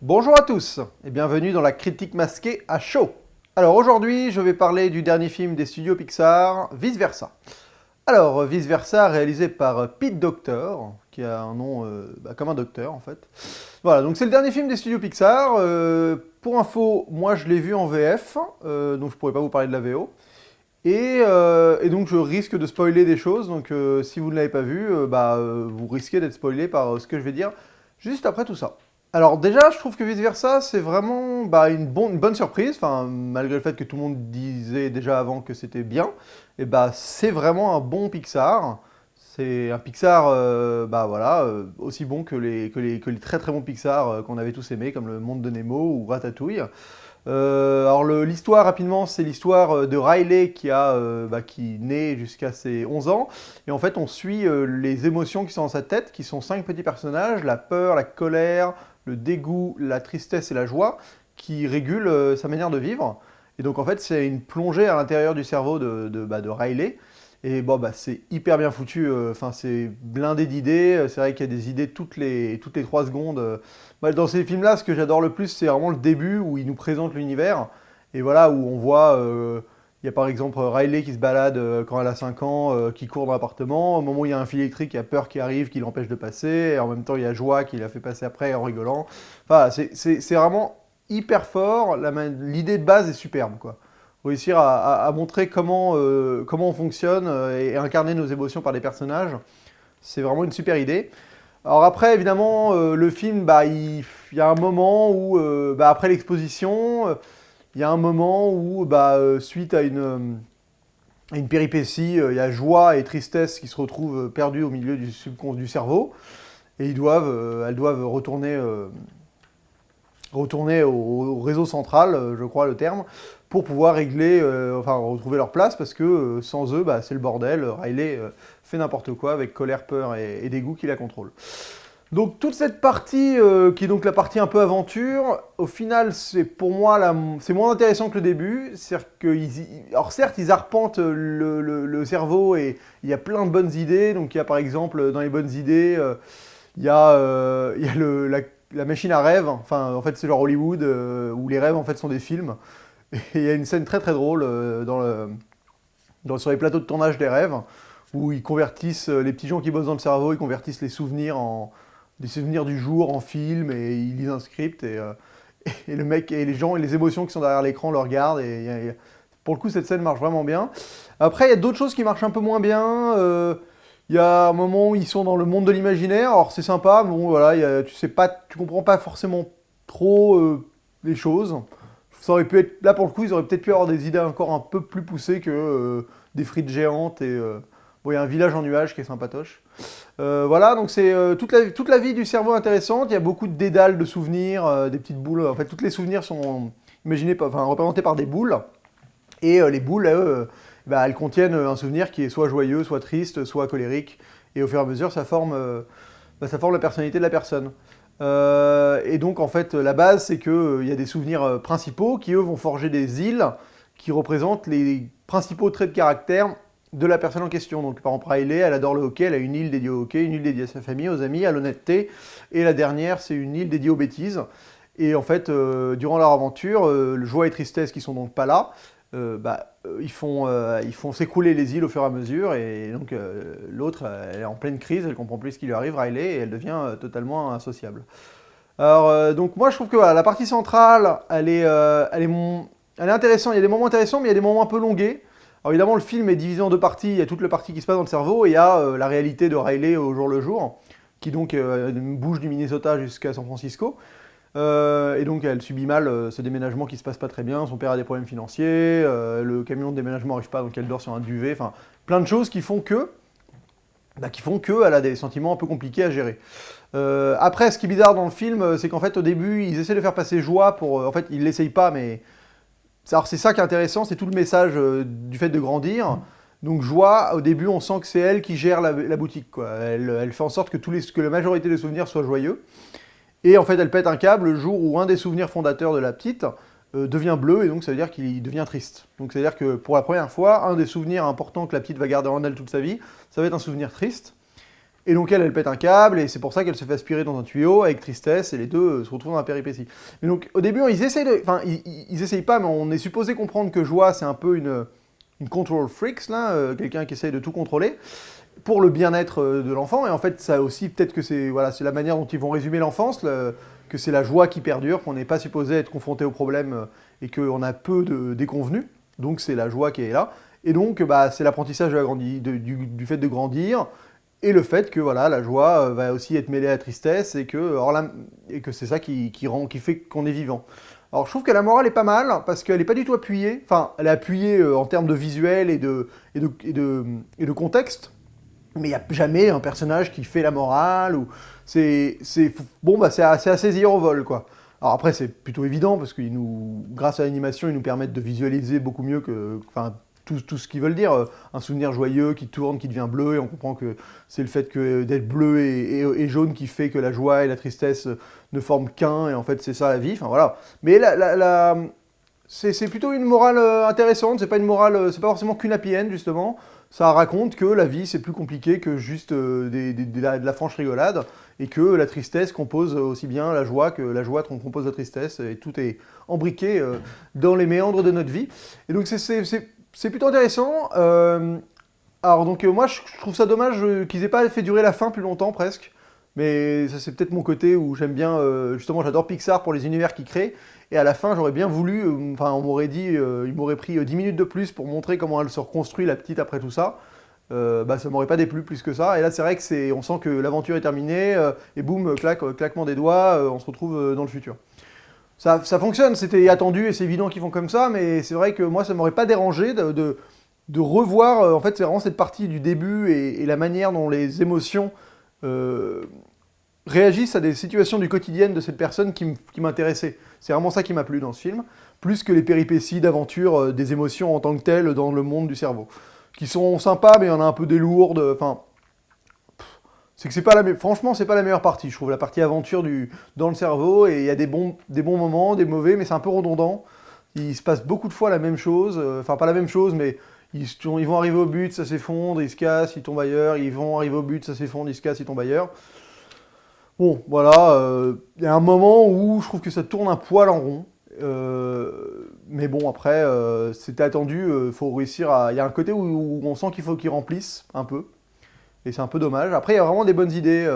Bonjour à tous et bienvenue dans la critique masquée à chaud. Alors aujourd'hui, je vais parler du dernier film des studios Pixar, Vice Versa. Alors, Vice Versa, réalisé par Pete Docter, qui a un nom comme un docteur en fait. Voilà, donc c'est le dernier film des studios Pixar. Pour info, moi je l'ai vu en VF, donc je pourrais pas vous parler de la VO. Et donc je risque de spoiler des choses, donc si vous ne l'avez pas vu, vous risquez d'être spoilé par ce que je vais dire juste après tout ça. Alors déjà, je trouve que Vice Versa, c'est vraiment une bonne surprise, enfin, malgré le fait que tout le monde disait déjà avant que c'était bien, et c'est vraiment un bon Pixar. C'est un Pixar aussi bon que les très très bons Pixar qu'on avait tous aimés, comme Le Monde de Nemo ou Ratatouille. Alors l'histoire rapidement, c'est l'histoire de Riley qui naît jusqu'à ses 11 ans. Et en fait on suit les émotions qui sont dans sa tête, qui sont 5 petits personnages, la peur, la colère, le dégoût, la tristesse et la joie, qui régulent sa manière de vivre. Et donc en fait c'est une plongée à l'intérieur du cerveau de Riley. Et c'est hyper bien foutu, enfin c'est blindé d'idées, c'est vrai qu'il y a des idées toutes les 3 secondes. Moi, dans ces films-là, ce que j'adore le plus, c'est vraiment le début où ils nous présentent l'univers. Et voilà, où on voit, il y a par exemple Riley qui se balade quand elle a 5 ans, qui court dans l'appartement. Au moment où il y a un fil électrique, il y a peur qui arrive, qui l'empêche de passer. Et en même temps, il y a joie qui la fait passer après en rigolant. Enfin, c'est vraiment hyper fort. L'idée de base est superbe, quoi. Réussir à montrer comment on fonctionne et incarner nos émotions par des personnages, c'est vraiment une super idée. Alors après, évidemment, le film, il y a un moment où, après l'exposition, il y a un moment où, suite à une péripétie, il y a joie et tristesse qui se retrouvent perdus au milieu du cerveau, et elles doivent retourner au réseau central, je crois le terme, pour pouvoir retrouver leur place, parce que sans eux, c'est le bordel. Riley fait n'importe quoi avec colère, peur et dégoût qui la contrôle. Donc toute cette partie, qui est donc la partie un peu aventure, au final, c'est pour moi, c'est moins intéressant que le début. C'est-à-dire alors certes, ils arpentent le cerveau et il y a plein de bonnes idées. Donc il y a par exemple, dans les bonnes idées, il y a la machine à rêve. Enfin, en fait, c'est genre Hollywood, où les rêves, en fait, sont des films. Et il y a une scène très très drôle sur les plateaux de tournage des rêves, où ils convertissent, les petits gens qui bossent dans le cerveau, ils convertissent les souvenirs des souvenirs du jour en film, et ils lisent un script, et le mec, et les gens, et les émotions qui sont derrière l'écran le regardent, pour le coup, cette scène marche vraiment bien. Après, il y a d'autres choses qui marchent un peu moins bien. Il y a un moment où ils sont dans le monde de l'imaginaire, alors c'est sympa, mais bon, voilà, tu comprends pas forcément trop les choses. Ça aurait pu être, là pour le coup, ils auraient peut-être pu avoir des idées encore un peu plus poussées que des frites géantes bon, il y a un village en nuages qui est sympatoche. Voilà, donc c'est toute la vie du cerveau intéressante. Il y a beaucoup de dédales de souvenirs, des petites boules. En fait, tous les souvenirs sont représentés par des boules. Et les boules, elles contiennent un souvenir qui est soit joyeux, soit triste, soit colérique. Et au fur et à mesure, ça forme la personnalité de la personne. Et donc, en fait, la base, c'est qu'il y a des souvenirs principaux qui, eux, vont forger des îles qui représentent les principaux traits de caractère de la personne en question. Donc, par exemple, Riley, elle adore le hockey, elle a une île dédiée au hockey, une île dédiée à sa famille, aux amis, à l'honnêteté. Et la dernière, c'est une île dédiée aux bêtises. Et en fait, durant leur aventure, joie et tristesse qui sont donc pas là, ils font s'écrouler les îles au fur et à mesure, et donc l'autre, elle est en pleine crise, elle comprend plus ce qui lui arrive, Riley, et elle devient totalement insociable. Alors, donc moi je trouve que voilà, la partie centrale, elle est intéressante, il y a des moments intéressants, mais il y a des moments un peu longués. Alors évidemment, le film est divisé en 2 parties, il y a toute la partie qui se passe dans le cerveau, et il y a la réalité de Riley au jour le jour, qui donc bouge du Minnesota jusqu'à San Francisco. Et donc elle subit mal ce déménagement qui se passe pas très bien, son père a des problèmes financiers, le camion de déménagement n'arrive pas donc elle dort sur un duvet, enfin plein de choses qui font que elle a des sentiments un peu compliqués à gérer. Après, ce qui est bizarre dans le film, c'est qu'en fait au début ils essaient de faire passer joie pour... en fait ils l'essayent pas, mais... Alors c'est ça qui est intéressant, c'est tout le message du fait de grandir. Donc joie, au début on sent que c'est elle qui gère la boutique, quoi. Elle fait en sorte que la majorité des souvenirs soient joyeux. Et en fait, elle pète un câble le jour où un des souvenirs fondateurs de la petite devient bleu, et donc ça veut dire qu'il devient triste. Donc ça veut dire que pour la première fois, un des souvenirs importants que la petite va garder en elle toute sa vie, ça va être un souvenir triste. Et donc elle pète un câble, et c'est pour ça qu'elle se fait aspirer dans un tuyau avec Tristesse, et les deux se retrouvent dans la péripétie. Mais donc au début, ils essayent enfin, ils essayent pas, mais on est supposé comprendre que Joie, c'est un peu une control freaks, là, quelqu'un qui essaye de tout contrôler, pour le bien-être de l'enfant, et en fait, ça aussi, peut-être que c'est voilà, c'est la manière dont ils vont résumer l'enfance, que c'est la joie qui perdure, qu'on n'est pas supposé être confronté aux problèmes, et qu'on a peu de déconvenus, donc c'est la joie qui est là. Et donc, bah, c'est l'apprentissage du fait de grandir, et le fait que voilà, la joie va aussi être mêlée à la tristesse, et que c'est ça qui fait qu'on est vivant. Alors je trouve que la morale est pas mal, parce qu'elle n'est pas du tout appuyée, enfin elle est appuyée en termes de visuel et de contexte, mais il n'y a jamais un personnage qui fait la morale, ou bon, bah, c'est à saisir au vol, quoi. Alors après, c'est plutôt évident, parce que grâce à l'animation, ils nous permettent de visualiser beaucoup mieux enfin, tout ce qu'ils veulent dire. Un souvenir joyeux qui tourne, qui devient bleu, et on comprend que c'est le fait d'être bleu et jaune qui fait que la joie et la tristesse ne forment qu'un, et en fait, c'est ça la vie. Enfin voilà. Mais c'est plutôt une morale intéressante, c'est pas une morale, c'est pas forcément qu'une happy end, justement. Ça raconte que la vie c'est plus compliqué que juste de la franche rigolade, et que la tristesse compose aussi bien la joie que la joie compose la tristesse, et tout est embriqué dans les méandres de notre vie. Et donc c'est plutôt intéressant. Alors donc moi je trouve ça dommage qu'ils aient pas fait durer la fin plus longtemps presque. Mais ça c'est peut-être mon côté où j'aime bien, justement j'adore Pixar pour les univers qu'ils créent. Et à la fin j'aurais bien voulu, enfin on m'aurait dit, il m'aurait pris 10 minutes de plus pour montrer comment elle se reconstruit la petite après tout ça. Bah ça m'aurait pas déplu plus que ça. Et là c'est vrai que on sent que l'aventure est terminée, et boum, claquement des doigts, on se retrouve dans le futur. Ça fonctionne, c'était attendu et c'est évident qu'ils font comme ça, mais c'est vrai que moi ça m'aurait pas dérangé de revoir, en fait c'est vraiment cette partie du début, et la manière dont les émotions euh, réagissent à des situations du quotidien de cette personne qui m'intéressait. C'est vraiment ça qui m'a plu dans ce film, plus que les péripéties d'aventure des émotions en tant que telles dans le monde du cerveau, qui sont sympas, mais il y en a un peu des lourdes, enfin... C'est que franchement, c'est pas la meilleure partie, je trouve, la partie aventure dans le cerveau, et il y a des bons moments, des mauvais, mais c'est un peu redondant. Il se passe beaucoup de fois la même chose, enfin pas la même chose, mais ils vont arriver au but, ça s'effondre, ils se cassent, ils tombent ailleurs, ils vont arriver au but, ça s'effondre, ils se cassent, ils tombent ailleurs. Bon, voilà, il y a un moment où je trouve que ça tourne un poil en rond, mais bon, après, c'était attendu, faut réussir à... Il y a un côté où on sent qu'il faut qu'ils remplissent un peu, et c'est un peu dommage. Après, il y a vraiment des bonnes idées.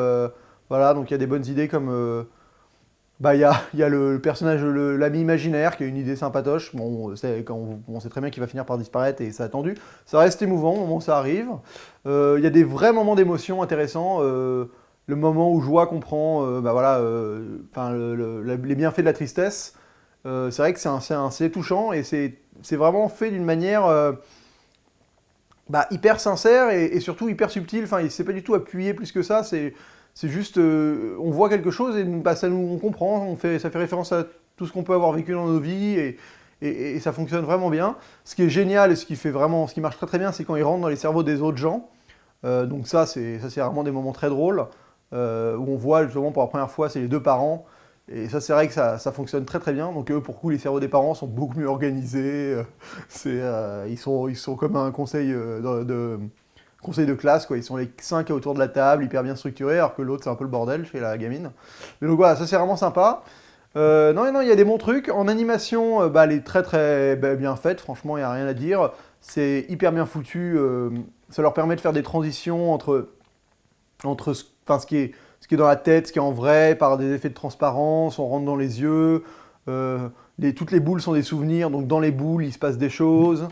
Voilà, donc il y a des bonnes idées comme... bah, il y a le personnage, l'ami imaginaire, qui a une idée sympatoche. Bon, on sait très bien qu'il va finir par disparaître, et c'est attendu. Ça reste émouvant au moment où ça arrive. Il y a des vrais moments d'émotion intéressants. Le moment où Joie comprend bah, voilà, enfin, les bienfaits de la tristesse. C'est vrai que c'est touchant, et c'est vraiment fait d'une manière... bah, hyper sincère, et surtout hyper subtil. Enfin, c'est pas du tout appuyé plus que ça. C'est juste, on voit quelque chose, et bah, on comprend. Ça fait référence à tout ce qu'on peut avoir vécu dans nos vies, et ça fonctionne vraiment bien. Ce qui est génial, et ce qui marche très très bien, c'est quand ils rentrent dans les cerveaux des autres gens. Donc ça c'est vraiment des moments très drôles, où on voit justement pour la première fois, c'est les deux parents. Et ça, c'est vrai que ça fonctionne très très bien. Donc eux, pour le coup, les cerveaux des parents sont beaucoup mieux organisés. Ils sont comme un conseil de classe, quoi. Ils sont les 5 autour de la table, hyper bien structurés, alors que l'autre, c'est un peu le bordel chez la gamine. Mais donc voilà, ça c'est vraiment sympa. Non, non, il y a des bons trucs. En animation, bah, elle est très très bien faite, franchement, il n'y a rien à dire. C'est hyper bien foutu. Ça leur permet de faire des transitions entre enfin, ce qui est dans la tête, ce qui est en vrai, par des effets de transparence, on rentre dans les yeux. Toutes les boules sont des souvenirs, donc dans les boules, il se passe des choses.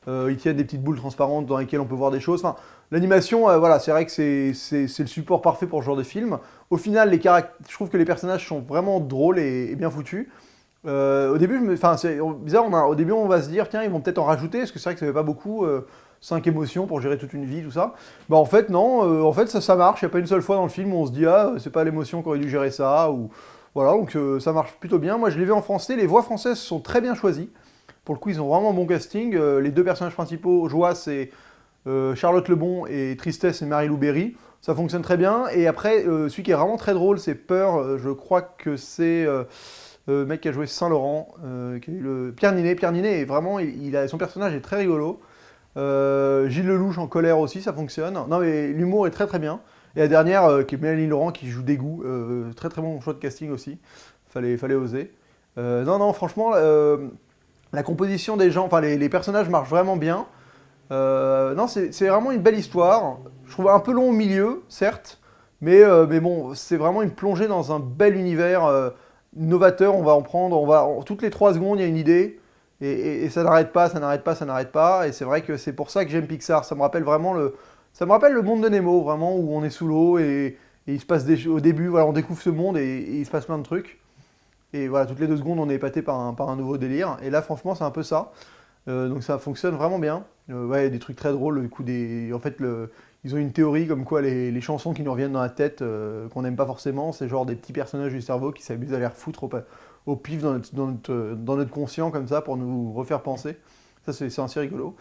Ils tiennent des petites boules transparentes dans lesquelles on peut voir des choses. Enfin, l'animation, voilà, c'est vrai que c'est le support parfait pour ce genre de film. Au final, je trouve que les personnages sont vraiment drôles et bien foutus. Au début, enfin, c'est bizarre, au début, on va se dire, tiens, ils vont peut-être en rajouter, parce que c'est vrai que ça fait pas beaucoup, 5 émotions pour gérer toute une vie, tout ça. Bah, en fait, non, en fait, ça marche. Il n'y a pas une seule fois dans le film où on se dit, ah, c'est pas l'émotion qui aurait dû gérer ça, ou voilà, donc ça marche plutôt bien. Moi, je l'ai vu en français, les voix françaises sont très bien choisies. Pour le coup, ils ont vraiment un bon casting. Les deux personnages principaux, Joie, c'est Charlotte Lebon, et Tristesse, c'est Marie-Lou Berry. Ça fonctionne très bien. Et après, celui qui est vraiment très drôle, c'est Peur. Je crois que c'est le mec qui a joué Saint-Laurent, qui a eu Pierre Ninet. Pierre Ninet est vraiment, son personnage est très rigolo. Gilles Lelouch en colère aussi, ça fonctionne. Non mais l'humour est très très bien. Et la dernière, qui est Mélanie Laurent, qui joue Dégoût. Très très bon choix de casting aussi. Fallait oser. Non, non, franchement, la composition des gens, enfin les personnages marchent vraiment bien. Non, c'est vraiment une belle histoire. Je trouve un peu long au milieu, certes, mais bon, c'est vraiment une plongée dans un bel univers novateur. On va en prendre, toutes les 3 secondes, il y a une idée, et ça n'arrête pas, ça n'arrête pas, ça n'arrête pas. Et c'est vrai que c'est pour ça que j'aime Pixar. Ça me rappelle le monde de Nemo, vraiment, où on est sous l'eau et il se passe au début, voilà, on découvre ce monde et il se passe plein de trucs. Et voilà, toutes les 2 secondes, on est épaté par un nouveau délire. Et là, franchement, c'est un peu ça. Donc ça fonctionne vraiment bien. Ouais, des trucs très drôles. Du coup, en fait, ils ont une théorie comme quoi les chansons qui nous reviennent dans la tête, qu'on n'aime pas forcément, c'est genre des petits personnages du cerveau qui s'amusent à les refoutre au pif dans notre conscient comme ça pour nous refaire penser. Ça, c'est assez rigolo.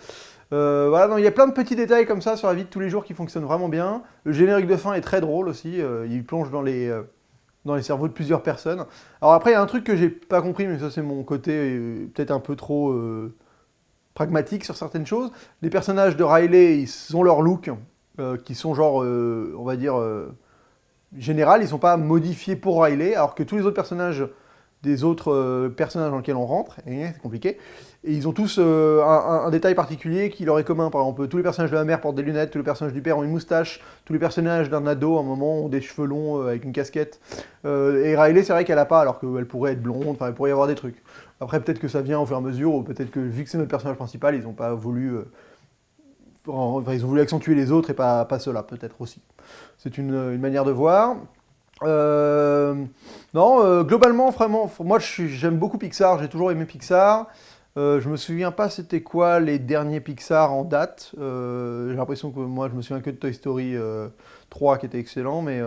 Voilà, non, il y a plein de petits détails comme ça sur la vie de tous les jours qui fonctionnent vraiment bien. Le générique de fin est très drôle aussi. Il plonge dans les cerveaux de plusieurs personnes. Alors après, il y a un truc que j'ai pas compris, mais ça c'est mon côté peut-être un peu trop pragmatique sur certaines choses. Les personnages de Riley, ils ont leur look, qui sont genre, on va dire, général, ils sont pas modifiés pour Riley, alors que tous les autres personnages des autres personnages dans lesquels on rentre, c'est compliqué, et ils ont tous un détail particulier qui leur est commun. Par exemple, tous les personnages de la mère portent des lunettes, tous les personnages du père ont une moustache, tous les personnages d'un ado à un moment ont des cheveux longs avec une casquette. Et Riley, c'est vrai qu'elle a pas, alors qu'elle pourrait être blonde, enfin, il pourrait y avoir des trucs. Après, peut-être que ça vient au fur et à mesure, ou peut-être que vu que c'est notre personnage principal, ils n'ont pas voulu. Enfin, ils ont voulu accentuer les autres et pas ceux-là, peut-être aussi. C'est une manière de voir. Non, globalement, vraiment, moi j'aime beaucoup Pixar, j'ai toujours aimé Pixar. Je me souviens pas c'était quoi les derniers Pixar en date. J'ai l'impression que moi je me souviens que de Toy Story 3 qui était excellent, mais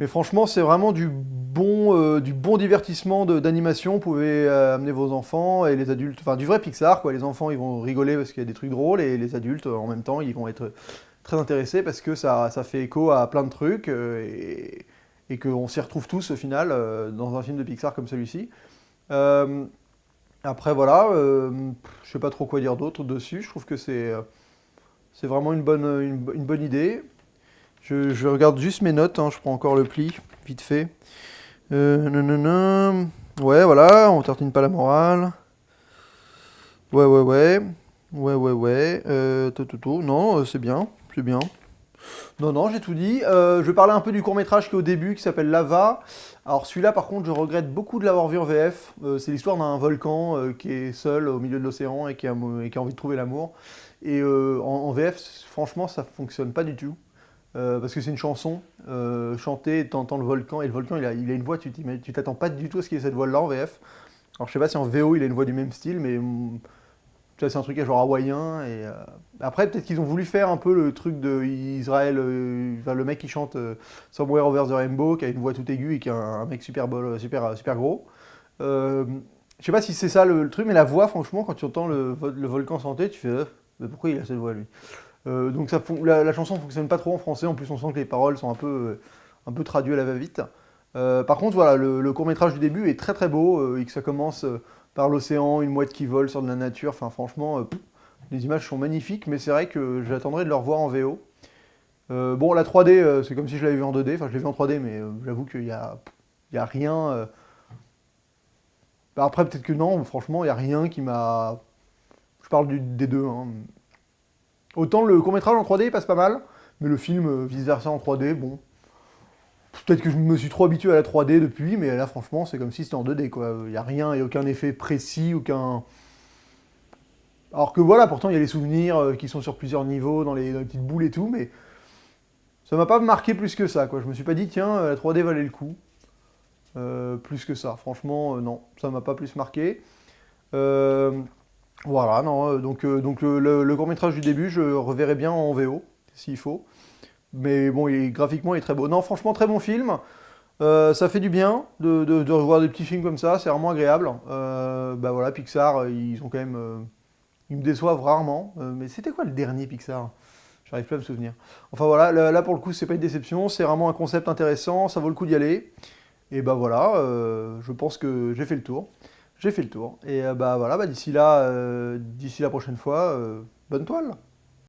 franchement c'est vraiment du bon divertissement d'animation. Vous pouvez amener vos enfants et les adultes, enfin du vrai Pixar quoi. Les enfants ils vont rigoler parce qu'il y a des trucs drôles et les adultes en même temps ils vont être très intéressés parce que ça fait écho à plein de trucs et qu'on s'y retrouve tous au final dans un film de Pixar comme celui-ci. Euh, Après voilà, je sais pas trop quoi dire d'autre dessus. Je trouve que c'est vraiment une bonne idée. Je regarde juste mes notes, hein, je prends encore le pli, vite fait. Nanana. Ouais, voilà, on tartine pas la morale. Ouais, ouais, ouais. Ouais, ouais, ouais. Tout. Non, c'est bien, c'est bien. Non, non, j'ai tout dit. Je vais parler un peu du court-métrage qui est au début, qui s'appelle Lava. Alors celui-là, par contre, je regrette beaucoup de l'avoir vu en VF. C'est l'histoire d'un volcan qui est seul au milieu de l'océan et qui a envie de trouver l'amour. Et en VF, franchement, ça fonctionne pas du tout. Parce que c'est une chanson chantée, t'entends le volcan, et le volcan, il a une voix, tu t'attends pas du tout à ce qu'il ait cette voix-là en VF. Alors je sais pas si en VO, il a une voix du même style, mais tu vois, c'est un truc genre hawaïen. Et, après, peut-être qu'ils ont voulu faire un peu le truc de Israël, enfin, le mec qui chante Somewhere Over the Rainbow, qui a une voix toute aiguë et qui est un mec super gros. Euh, je sais pas si c'est ça le truc, mais la voix, franchement, quand tu entends le volcan chanter, tu fais mais pourquoi il a cette voix lui? Donc la chanson fonctionne pas trop en français, en plus on sent que les paroles sont un peu traduites à la va-vite. Par contre, voilà, le court-métrage du début est très très beau, et que ça commence par l'océan, une mouette qui vole sur de la nature, enfin franchement, les images sont magnifiques, mais c'est vrai que j'attendrai de le revoir en VO. Bon, la 3D, c'est comme si je l'avais vu en 2D, enfin je l'ai vu en 3D, mais j'avoue il y a rien. Bah, après, peut-être que non, franchement, il n'y a rien qui m'a. Je parle des deux, hein. Autant le court-métrage en 3D il passe pas mal, mais le film vice-versa en 3D, bon. Peut-être que je me suis trop habitué à la 3D depuis, mais là franchement c'est comme si c'était en 2D quoi. Il n'y a rien, il n'y a aucun effet précis, aucun. Alors que voilà, pourtant il y a les souvenirs qui sont sur plusieurs niveaux, dans les petites boules et tout, mais ça m'a pas marqué plus que ça quoi. Je me suis pas dit tiens, la 3D valait le coup. Plus que ça, franchement non, ça m'a pas plus marqué. Euh, voilà, non, donc le court-métrage du début, je reverrai bien en VO, s'il faut. Mais bon, graphiquement, il est très beau. Non, franchement, très bon film. Ça fait du bien de revoir des petits films comme ça, c'est vraiment agréable. Bah voilà, Pixar, ils ont quand même. Ils me déçoivent rarement. Mais c'était quoi le dernier Pixar? J'arrive plus à me souvenir. Enfin voilà, là pour le coup, c'est pas une déception, c'est vraiment un concept intéressant, ça vaut le coup d'y aller. Et bah voilà, je pense que j'ai fait le tour. J'ai fait le tour. Et bah voilà, bah d'ici là, d'ici la prochaine fois, bonne toile.